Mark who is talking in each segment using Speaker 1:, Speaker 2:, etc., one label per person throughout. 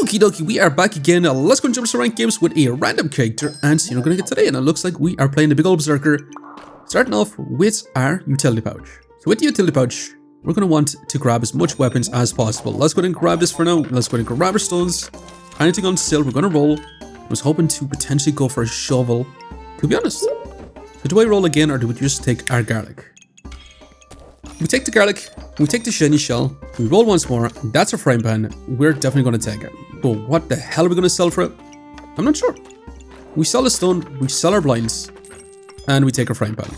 Speaker 1: Okie dokie, we are back again. Let's go and jump to rank games with a random character and see what we're going to get today. And it looks like we are playing the big old Berserker, starting off with our utility pouch. So with the utility pouch, we're going to want to grab as much weapons as possible. Let's go ahead and grab this for now. Let's go ahead and grab our stones. Anything on sale, we're going to roll. I was hoping to potentially go for a shovel, to be honest. So do I roll again or do we just take our garlic? We take the garlic, we take the shiny shell, we roll once more, that's a frying pan, we're definitely going to take it. But what the hell are we going to sell for it? I'm not sure. We sell the stone, we sell our blinds, and we take our frying pan.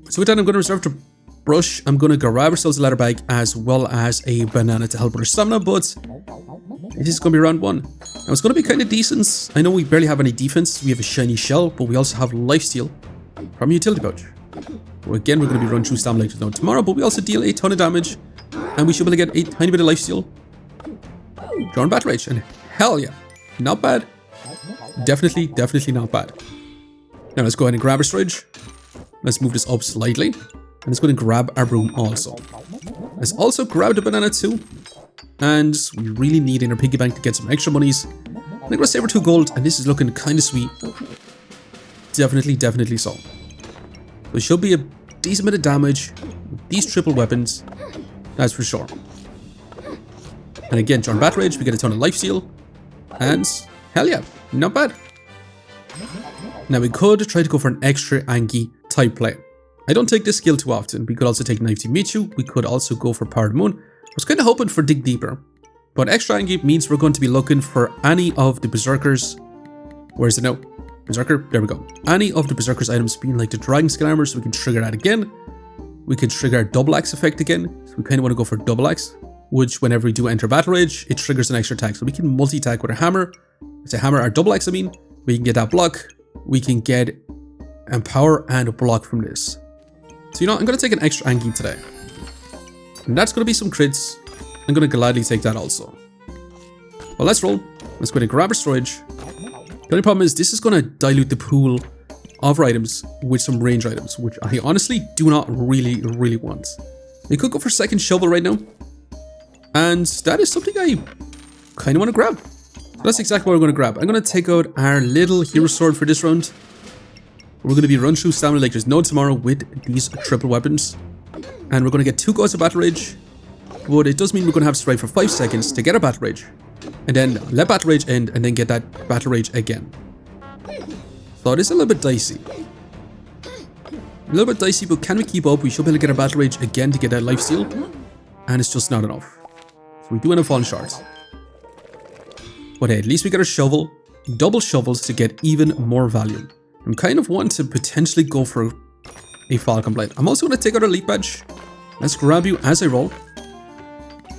Speaker 1: So with that, I'm going to reserve the brush, I'm going to grab ourselves a leather bag as well as a banana to help with our stamina, but this is going to be round one. Now it's going to be kind of decent. I know we barely have any defense, we have a shiny shell, but we also have lifesteal from a utility pouch. Again, we're going to be running through stamina like no tomorrow, but we also deal a ton of damage, and we should be able to get a tiny bit of lifesteal. Drawing Battle Rage, and hell yeah, not bad. Definitely not bad. Now let's go ahead and grab our storage. Let's move this up slightly, and let's go ahead and grab our broom also. Let's also grab the banana too, and we really need in our piggy bank to get some extra monies. I'm going to save our 2 gold, and this is looking kind of sweet. Definitely so. There should be a decent bit of damage with these triple weapons, that's for sure. And again, during Battle Rage, we get a ton of lifesteal, and hell yeah, not bad. Now we could try to go for an Extra Angy type play. I don't take this skill too often. We could also take Knife to Meet You, we could also go for Power of the Moon. I was kind of hoping for Dig Deeper, but Extra Angy means we're going to be looking for any of the Berserkers. Where is it now? Berserker, there we go. Any of the Berserker's items being like the Dragon Skin Armor, so we can trigger that again. We can trigger our double axe effect again, so we kind of want to go for double axe, which whenever we do enter Battle Rage, it triggers an extra attack. So we can multi-attack with our hammer. It's a hammer, our double axe I mean. We can get that block. We can get Empower and a block from this. So you know, I'm going to take an Extra Angy today. And that's going to be some crits. I'm going to gladly take that also. Well, let's roll. Let's go ahead and grab our storage. The only problem is this is going to dilute the pool of our items with some range items, which I honestly do not really want. We could go for second shovel right now, and that is something I kind of want to grab. So that's exactly what we're going to grab. I'm going to take out our little hero sword for this round. We're going to be run through stamina like there's no tomorrow with these triple weapons, and we're going to get 2 goes of Battle Rage, but it does mean we're going to have to strike for 5 seconds to get our Battle Rage. And then let Battle Rage end and then get that Battle Rage again. So it is a little bit dicey. But can we keep up? We should be able to get a Battle Rage again to get that lifesteal. And it's just not enough. So we do end up falling short. But hey, at least we got a shovel. Double shovels to get even more value. I'm kind of wanting to potentially go for a Falcon Blade. I'm also going to take out our Elite Badge. Let's grab you as I roll.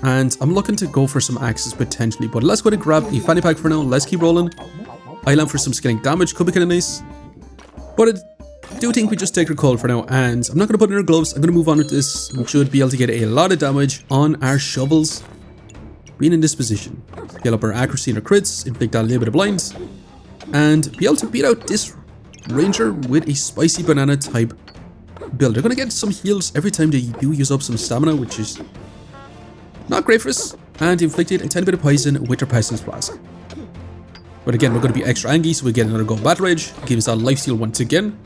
Speaker 1: And I'm looking to go for some axes potentially, but let's go ahead and grab a fanny pack for now. Let's keep rolling. Island for some skilling damage could be kind of nice, but I do think we just take our cold for now, and I'm not going to put in our gloves. I'm going to move on with this. We should be able to get a lot of damage on our shovels being in this position. Scale up our accuracy and our crits, inflict that little bit of blinds, and be able to beat out this ranger with a spicy banana type build. They're going to get some heals every time they do use up some stamina, which is not great for us, and inflicted a tiny bit of poison with their Pestilence Flask. But again, we're going to be Extra Angy, so we get another go Battle Rage, gives us that lifesteal once again.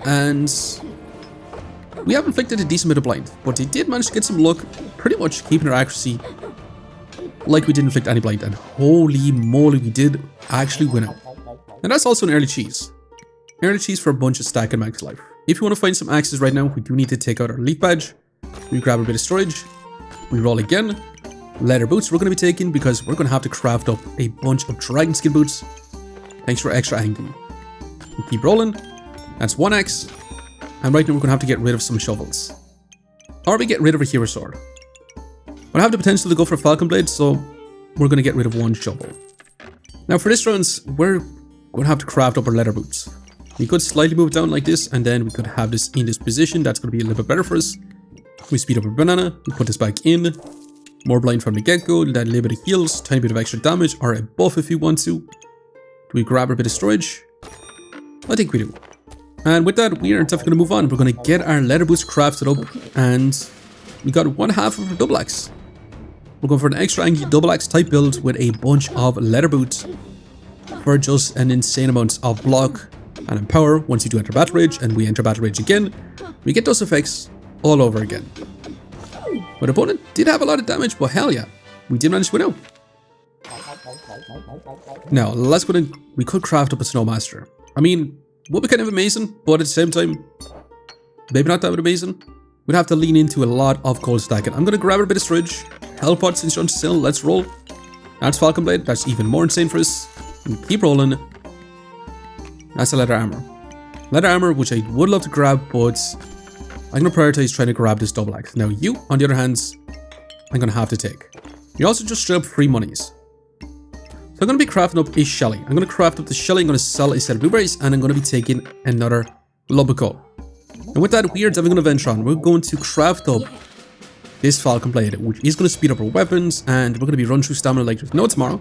Speaker 1: And we have inflicted a decent bit of blind, but they did manage to get some luck, pretty much keeping our accuracy like we didn't inflict any blind, and holy moly, we did actually win out. And that's also an early cheese. Early cheese for a bunch of stack and max life. If you want to find some axes right now, we do need to take out our Elite Badge. We grab a bit of storage. We roll again. Leather boots we're going to be taking because we're going to have to craft up a bunch of dragon skin boots. Thanks for Extra Angy. We keep rolling. That's 1 axe. And right now we're going to have to get rid of some shovels. Or we get rid of a hero sword. We'll have the potential to go for a Falcon Blade, so we're going to get rid of 1 shovel. Now for this round, we're going to have to craft up our leather boots. We could slightly move down like this, and then we could have this in this position. That's going to be a little bit better for us. We speed up our banana, we put this back in. More blind from the get-go, that little bit of heals, tiny bit of extra damage, or a buff if we want to. Do we grab a bit of storage? I think we do. And with that, we are definitely going to move on. We're going to get our leather boots crafted up, and we got 1/2 of our double axe. We're going for an Extra Angy double axe type build with a bunch of leather boots for just an insane amount of block and empower. Once you do enter battle rage and we enter battle rage again, we get those effects all over again. My opponent did have a lot of damage, but hell yeah, we did manage to win out. Now, let's go in. We could craft up a Snowmaster. I mean, would be kind of amazing, but at the same time, maybe not that amazing. We'd have to lean into a lot of gold stacking. I'm going to grab a bit of storage. Health pot since you're on still. Let's roll. That's Falcon Blade. That's even more insane for us. And keep rolling. That's the leather armor. Leather armor, which I would love to grab, but I'm going to prioritize trying to grab this double axe. Now you, on the other hand, I'm going to have to take. You also just straight up free monies. So I'm going to be crafting up a Shelly. I'm going to craft up the Shelly. I'm going to sell a set of blueberries, and I'm going to be taking another lump of coal. And with that, we are having an adventure on. We're going to craft up this Falcon Blade, which is going to speed up our weapons, and we're going to be run through stamina like there's no tomorrow.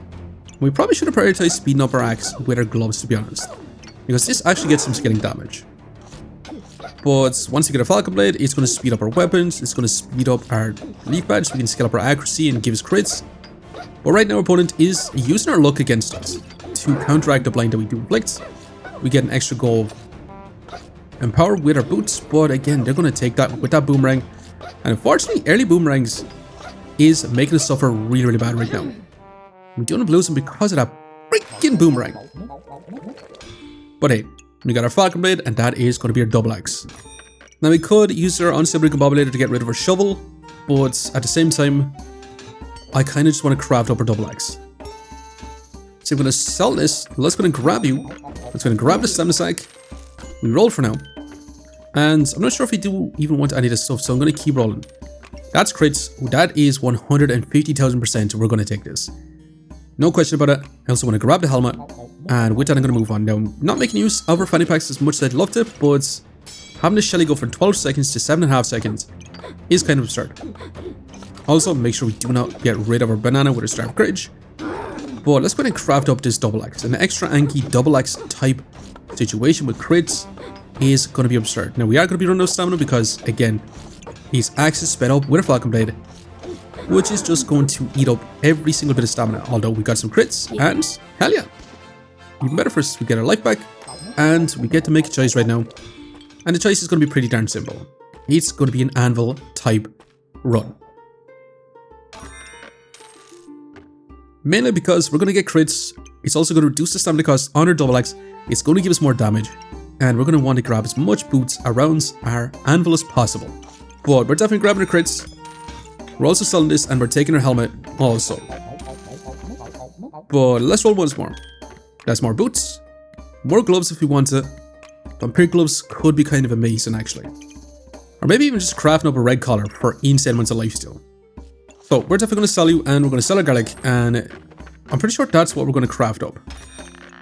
Speaker 1: We probably should have prioritized speeding up our axe with our gloves, to be honest, because this actually gets some scaling damage. But once you get a Falcon Blade, it's going to speed up our weapons, it's going to speed up our leaf badge, so we can scale up our accuracy and give us crits. But right now our opponent is using our luck against us to counteract the blind that we do inflict. We get an extra goal empower with our boots, but again, they're going to take that with that boomerang. And unfortunately, early boomerangs is making us suffer really, really bad right now. We don't want to lose them because of that freaking boomerang. But hey, we got our Falcon Blade, and that is going to be our double axe. Now we could use our unstable recombobulator to get rid of our shovel, but at the same time, I kind of just want to craft up our double axe. So I'm going to sell this. Let's go and grab you. Let's go and grab the stamina sack. We roll for now. And I'm not sure if we do even want any of this stuff, so I'm going to keep rolling. That's crits. That is 150,000%. We're going to take this. No question about it. I also want to grab the helmet. And with that, I'm going to move on. Now, I'm not making use of our fanny packs as much as I'd love to, but having the Shelly go from 12 seconds to 7.5 seconds is kind of absurd. Also, make sure we do not get rid of our banana with our starved courage. But let's go ahead and craft up this double axe. An Extra Angy double axe type situation with crits is going to be absurd. Now, we are going to be running out of stamina because, again, his axe is sped up with a Falcon Blade, which is just going to eat up every single bit of stamina. Although we got some crits, and hell yeah. Even better for us, we get our life back, and we get to make a choice right now. And the choice is going to be pretty darn simple. It's going to be an anvil type run. Mainly because we're going to get crits. It's also going to reduce the stamina cost on our double axe. It's going to give us more damage. And we're going to want to grab as much boots around our anvil as possible. But we're definitely grabbing our crits. We're also selling this, and we're taking our helmet also. But let's roll once more. That's more boots. More gloves if we want to. Vampire gloves could be kind of amazing actually. Or maybe even just crafting up a red collar for insane amounts of lifesteal. So we're definitely going to sell you, and we're going to sell our garlic, and I'm pretty sure that's what we're going to craft up.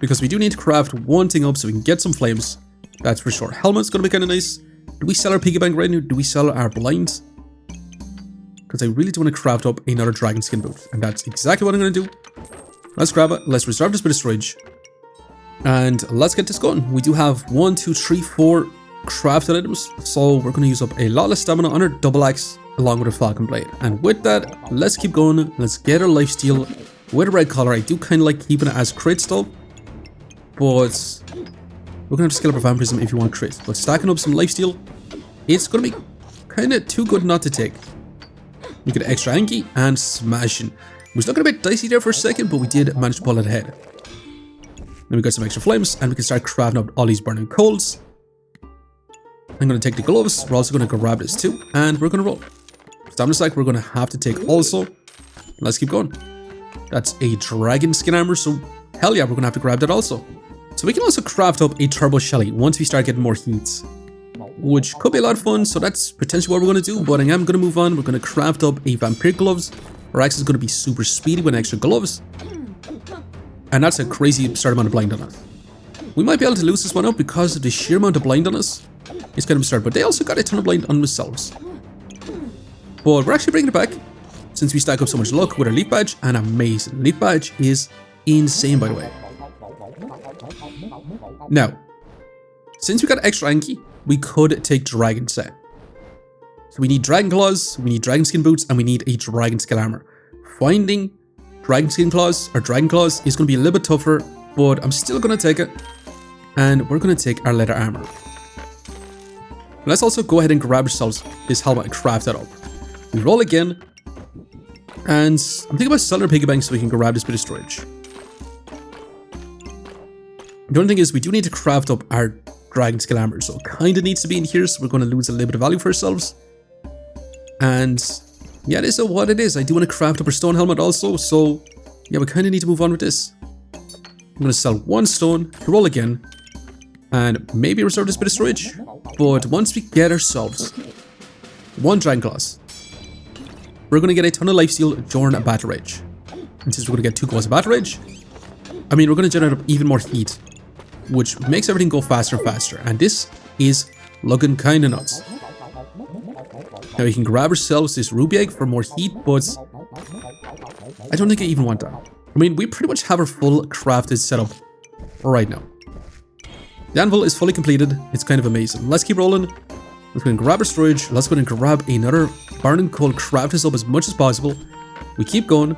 Speaker 1: Because we do need to craft one thing up so we can get some flames. That's for sure. Helmet's going to be kind of nice. Do we sell our piggy bank right now? Do we sell our blinds? Because I really do want to craft up another dragon skin boot. And that's exactly what I'm going to do. Let's grab it. Let's reserve this bit of storage. And let's get this going. We do have 1, 2, 3, 4 crafted items. So we're going to use up a lot of stamina on our double axe along with our Falcon Blade. And with that, let's keep going. Let's get our lifesteal with a red collar. I do kind of like keeping it as crits though. But we're going to have to scale up our vampirism if you want crits. But stacking up some lifesteal, it's going to be kind of too good not to take. We get Extra Angy and Smashing. It was looking a bit dicey there for a second, but we did manage to pull it ahead. Then we got some extra flames, and we can start crafting up all these burning coals. I'm going to take the gloves. We're also going to grab this too, and we're going to roll. Stamina sack we're going to have to take also. Let's keep going. That's a dragon skin armor, so hell yeah, we're going to have to grab that also. So we can also craft up a turbo Shelly once we start getting more heats, which could be a lot of fun. So that's potentially what we're going to do, but I am going to move on. We're going to craft up a vampire gloves. Our axe is going to be super speedy with extra gloves. And that's a crazy absurd amount of blind on us. We might be able to lose this one out because of the sheer amount of blind on us. It's kind of absurd, but they also got a ton of blind on themselves. But we're actually bringing it back since we stack up so much luck with our leaf badge, and amazing. Leaf badge is insane, by the way. Now, since we got Extra Angy, we could take Dragon Set. So we need Dragon Claws, we need Dragon Skin Boots, and we need a Dragon Scale Armor. finding dragon skin claws or dragon claws is going to be a little bit tougher, but I'm still going to take it. And we're going to take our leather armor. Let's also go ahead and grab ourselves this helmet and craft that up. We roll again. And I'm thinking about selling our piggy bank so we can grab this bit of storage. The only thing is we do need to craft up our dragon skin armor, so it kind of needs to be in here, so we're going to lose a little bit of value for ourselves. And yeah, this is what it is. I do want to craft up our stone helmet also, so yeah, we kind of need to move on with this. I'm going to sell one stone, roll again, and maybe reserve this bit of storage. But once we get ourselves one dragon claws, we're going to get a ton of lifesteal during a battle rage. And since we're going to get 2 goals of battle rage, I mean, we're going to generate up even more heat, which makes everything go faster and faster. And this is looking kind of nuts. Now we can grab ourselves this ruby egg for more heat, but I don't think I even want that. I mean, we pretty much have our full crafted setup right now. The anvil is fully completed. It's kind of amazing. Let's keep rolling. Let's go and grab our storage. Let's go and grab another burning coal, craft this up as much as possible. We keep going.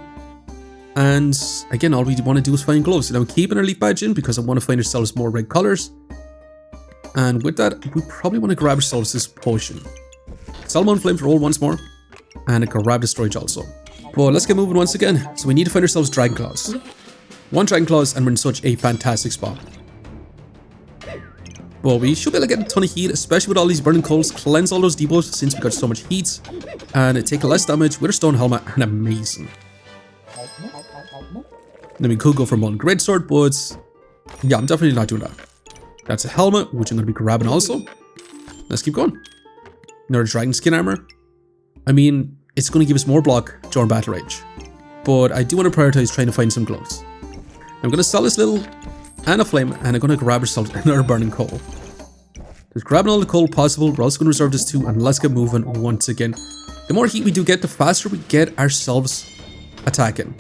Speaker 1: And again, all we want to do is find gloves. And I'm keeping our leaf badge in because I want to find ourselves more red colors. And with that, we probably want to grab ourselves this potion. Salmon flame to roll once more. And grab the storage also. But let's get moving once again. So we need to find ourselves dragon claws. 1 dragon claws and we're in such a fantastic spot. But we should be able to get a ton of heat, especially with all these burning coals. Cleanse all those debuffs since we got so much heat. And take less damage with our stone helmet, and amazing. Then we could go for one great sword, but yeah, I'm definitely not doing that. That's a helmet, which I'm going to be grabbing also. Let's keep going. Another dragon skin armor. I mean, it's going to give us more block during battle rage. But I do want to prioritize trying to find some gloves. I'm going to sell this little and a flame, and I'm going to grab ourselves another burning coal. Just grabbing all the coal possible. We're also going to reserve this too, and let's get moving once again. The more heat we do get, the faster we get ourselves attacking.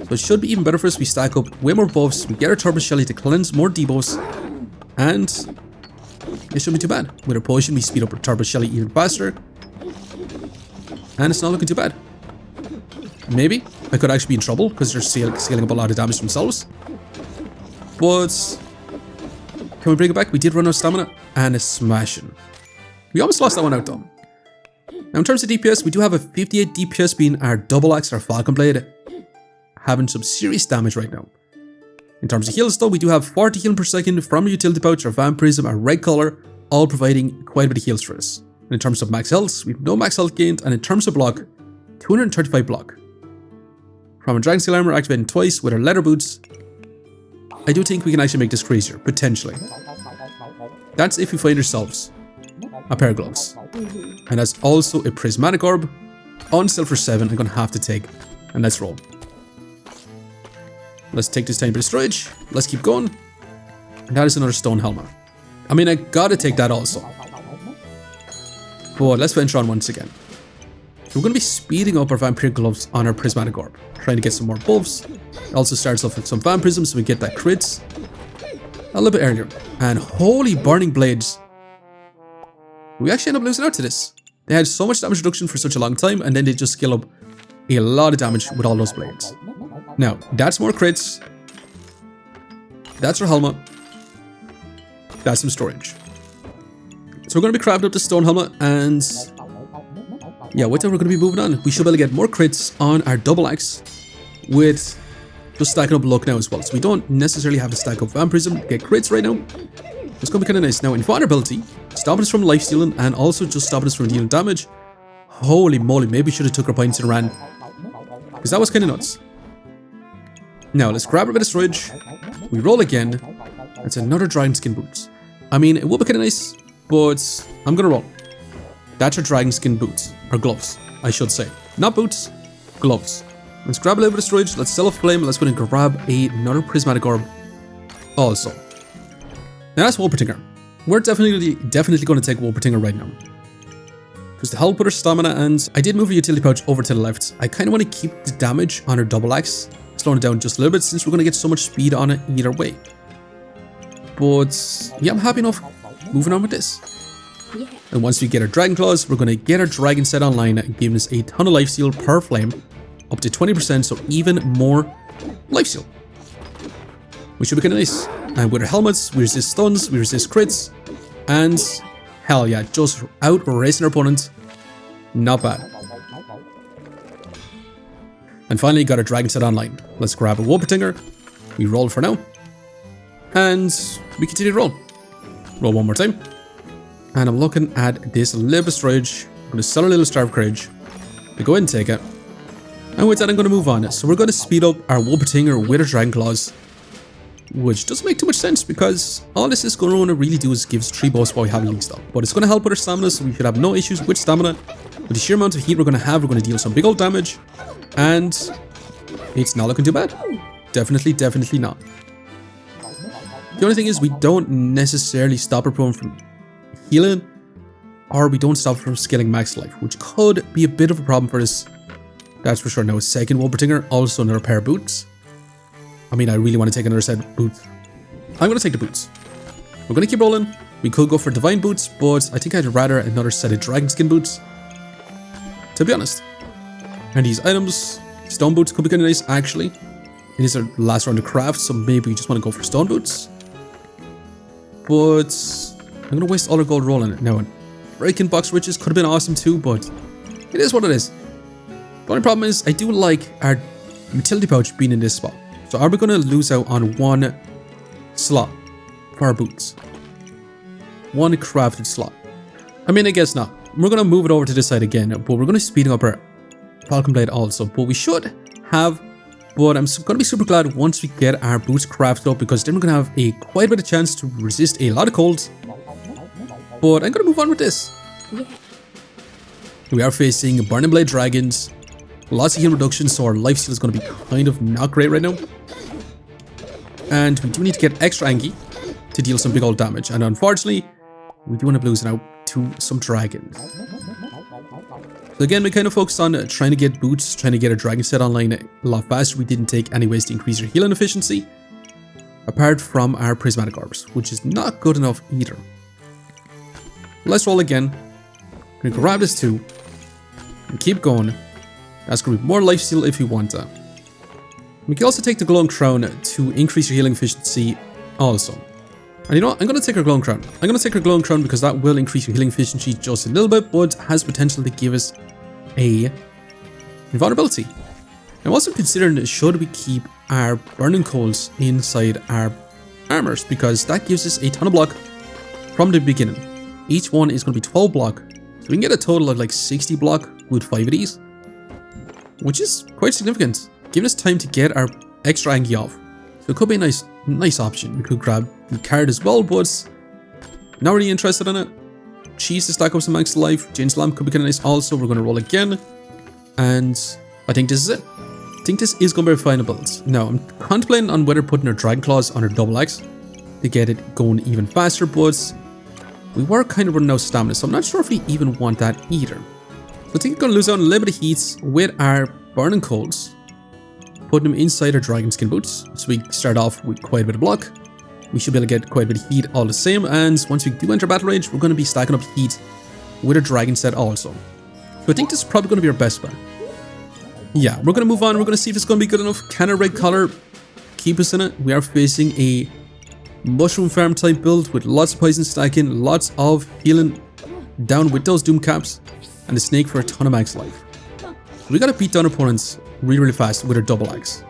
Speaker 1: So it should be even better for us. We stack up way more buffs. We get our turbo shelly to cleanse more debuffs, and it shouldn't be too bad. With our potion, we speed up our turbo shelly even faster, and it's not looking too bad. Maybe I could actually be in trouble because they're scaling up a lot of damage themselves. But can we bring it back? We did run out of stamina, and it's smashing. We almost lost that one out though. Now in terms of DPS, we do have a 58 DPS being our double axe, our Falcon Blade, having some serious damage right now. In terms of heals though, we do have 40 healing per second from our utility pouch, our vampirism, our red color, all providing quite a bit of heals for us. And in terms of max health, we have no max health gained, and in terms of block, 235 block. From a dragon scale armor activating twice with our leather boots, I do think we can actually make this crazier, potentially. That's if we find ourselves a pair of gloves. And that's also a prismatic orb on sale for 7 I'm going to have to take. And let's roll. Let's take this tiny bit of storage. Let's keep going. And that is another stone helmet. I mean, I gotta take that also. But let's venture on once again. So we're going to be speeding up our vampire gloves on our prismatic orb, trying to get some more buffs. It also starts off with some vampirism, so we get that crits a little bit earlier. And holy burning blades. We actually end up losing out to this. They had so much damage reduction for such a long time, and then they just scale up a lot of damage with all those blades. Now, that's more crits. That's our helmet. That's some storage. So we're going to be crafting up the stone helmet, and yeah, with that we're going to be moving on. We should be able to get more crits on our double axe with just stacking up luck now as well. So we don't necessarily have to stack up vampirism to get crits right now. It's going to be kind of nice. Now, invulnerability, stopping us from life stealing and also just stopping us from dealing damage. Holy moly, maybe we should have took our points and ran, because that was kind of nuts. Now, let's grab a bit of storage. We roll again. That's another dragon skin boots. I mean, it would be kind of nice, but I'm going to roll. That's our dragon skin boots, or gloves, I should say. Not boots, gloves. Let's grab a little bit of storage. Let's sell a flame. Let's go and grab another prismatic orb also. Now that's Wolpertinger. We're definitely going to take Wolpertinger right now, because to help with our stamina, and I did move a utility pouch over to the left. I kind of want to keep the damage on our double axe, slowing it down just a little bit, since we're going to get so much speed on it either way. But yeah, I'm happy enough moving on with this. And once we get our Dragon Claws, we're going to get our Dragon set online, giving us a ton of lifesteal per flame, up to 20%, so even more lifesteal. Which should be kind of nice. And with our helmets, we resist stuns, we resist crits, and hell yeah, just out racing our opponent. Not bad. And finally, got our Dragon set online. Let's grab a Wolpertinger. We roll for now. And we continue to roll. Roll one more time. And I'm looking at this little storage. I'm going to sell a little Starved Courage. We go ahead and take it. And with that, I'm going to move on. So we're going to speed up our Wolpertinger with our Dragon Claws. Which doesn't make too much sense because all this is going to really do is give us 3 buffs while we have healing stuff. But it's going to help with our stamina, so we should have no issues with stamina. With the sheer amount of heat we're going to have, we're going to deal some big old damage. And it's not looking too bad. Definitely not. The only thing is we don't necessarily stop our opponent from healing, or we don't stop from scaling max life, which could be a bit of a problem for us. That's for sure. Now, a second Wolpertinger, also another pair of boots. I mean, I really want to take another set of boots. I'm going to take the boots. We're going to keep rolling. We could go for Divine Boots, but I think I'd rather another set of Dragon Skin Boots, to be honest. And these items, Stone Boots could be kind of nice, actually. It is our last round of craft, so maybe we just want to go for Stone Boots. But I'm going to waste all our gold rolling it. Now, Breaking Box Riches could have been awesome too, but it is what it is. The only problem is I do like our utility pouch being in this spot. So are we going to lose out on one slot for our boots? One crafted slot. I mean, I guess not. We're going to move it over to this side again, but we're going to speed up our Falcon Blade also. But we should have, but I'm going to be super glad once we get our boots crafted up, because then we're going to have quite a bit of chance to resist a lot of colds. But I'm going to move on with this. We are facing Burning Blade Dragons. Lots of heal reduction, so our lifesteal is going to be kind of not great right now. And we do need to get Extra Angy to deal some big old damage. And unfortunately, we do want to lose now to some dragons. So again, we kind of focused on trying to get boots, trying to get a dragon set online a lot faster. We didn't take any ways to increase our healing efficiency, apart from our prismatic orbs, which is not good enough either. Let's roll again. I'm going to grab this too and keep going. That's going to be more lifesteal if you want that. We can also take the Glowing Crown to increase your healing efficiency also. And you know what? I'm going to take our Glowing Crown. I'm going to take our Glowing Crown because that will increase your healing efficiency just a little bit, but has potential to give us a invulnerability. I'm also considering, should we keep our Burning Coals inside our armors, because that gives us a ton of block from the beginning. Each one is going to be 12 block, so we can get a total of like 60 block with 5 of these, which is quite significant, giving us time to get our Extra Angy off. So it could be a nice option. We could grab the card as well, but not really interested in it. Cheese to stack up some max life. Jane's Lamp could be kind of nice also. We're going to roll again, and I think this is it. I think this is going to be our final build. Now, I'm contemplating on whether putting our Dragon Claws on our double axe to get it going even faster, but we were kind of running out of stamina, so I'm not sure if we even want that either. So I think we're going to lose out on a little bit of heat with our Burning Coals, putting them inside our Dragon Skin Boots. So we start off with quite a bit of block. We should be able to get quite a bit of heat all the same, and once we do enter battle range, we're going to be stacking up heat with our Dragon set also. So I think this is probably going to be our best bet. Yeah, we're going to move on. We're going to see if it's going to be good enough. Can our red collar keep us in it? We are facing a mushroom farm type build with lots of poison stacking, lots of healing down with those doom caps, and a snake for a ton of max life. So we got to beat down opponents really fast with our double axe.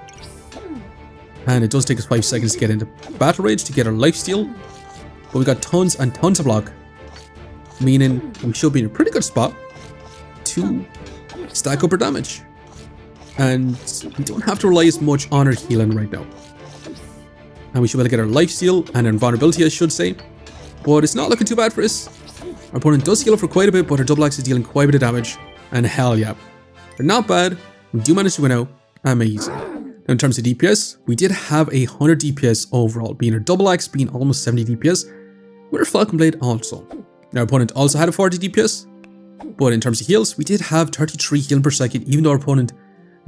Speaker 1: And it does take us 5 seconds to get into battle rage to get our lifesteal, but we got tons and tons of block, meaning we should be in a pretty good spot to stack up our damage. And we don't have to rely as much on our healing right now. And we should be able to get our lifesteal and our invulnerability, I should say. But it's not looking too bad for us. Our opponent does heal up for quite a bit, but our double axe is dealing quite a bit of damage. And hell yeah, they're not bad. We do manage to win out. Amazing. Now in terms of DPS, we did have 100 DPS overall, being our double axe being almost 70 DPS, with our Falcon Blade also. Now our opponent also had a 40 DPS, but in terms of heals, we did have 33 healing per second, even though our opponent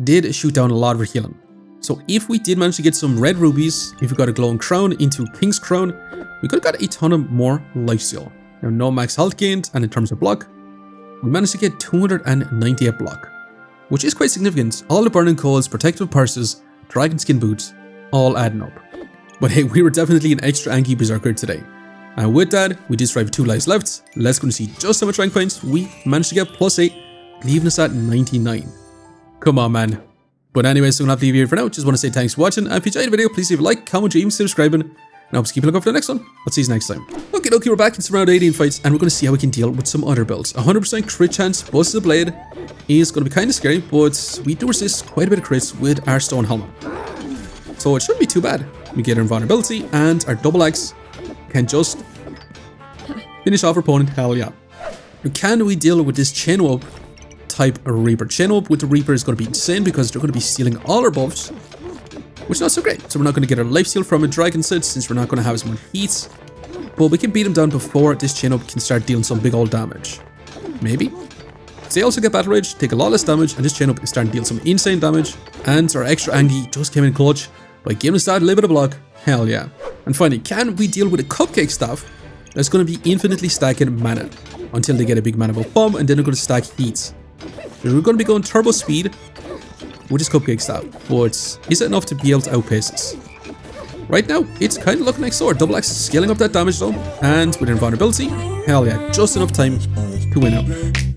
Speaker 1: did shoot down a lot of our healing. So if we did manage to get some red rubies, if we got a Glowing Crown into King's Crown, we could have got a ton of more lifesteal. Now, no max health gained, and in terms of block, we managed to get 298 block, which is quite significant. All the burning coals, protective purses, dragon skin boots, all adding up. But hey, we were definitely an extra Angy berserker today. And with that, we did survive 2 lives left. Let's go and see just how much rank points we managed to get, +8, leaving us at 99. Come on, man. But anyways, so I'm going to have to leave you here for now. Just want to say thanks for watching. And if you enjoyed the video, please leave a like, comment, or even subscribing. And I'll just keep a lookout for the next one. I'll see you next time. Okay, we're back in some round 18 fights, and we're going to see how we can deal with some other builds. 100% crit chance, plus the blade is going to be kind of scary, but we do resist quite a bit of crits with our stone helmet. So it shouldn't be too bad. We get our invulnerability, and our double axe can just finish off our opponent. Hell yeah. Now, can we deal with this chain up type of Reaper? Chain up with the Reaper is going to be insane because they're going to be stealing all our buffs, which is not so great. So we're not going to get our life steal from a dragon set since we're not going to have as much heat. But we can beat him down before this chain up can start dealing some big old damage. Maybe. So they also get battle rage, take a lot less damage, and this chain up is starting to deal some insane damage. And our extra Angy just came in clutch by giving us that little bit of block. Hell yeah. And finally, can we deal with a cupcake staff that's going to be infinitely stacking mana until they get a big mana buff bomb, and then they're going to stack heat. We're going to be going turbo speed with this cupcake staff, but is it enough to be able to outpace us? Right now, it's kind of looking like so. Our double axe scaling up that damage though, and with invulnerability, hell yeah, just enough time to win out.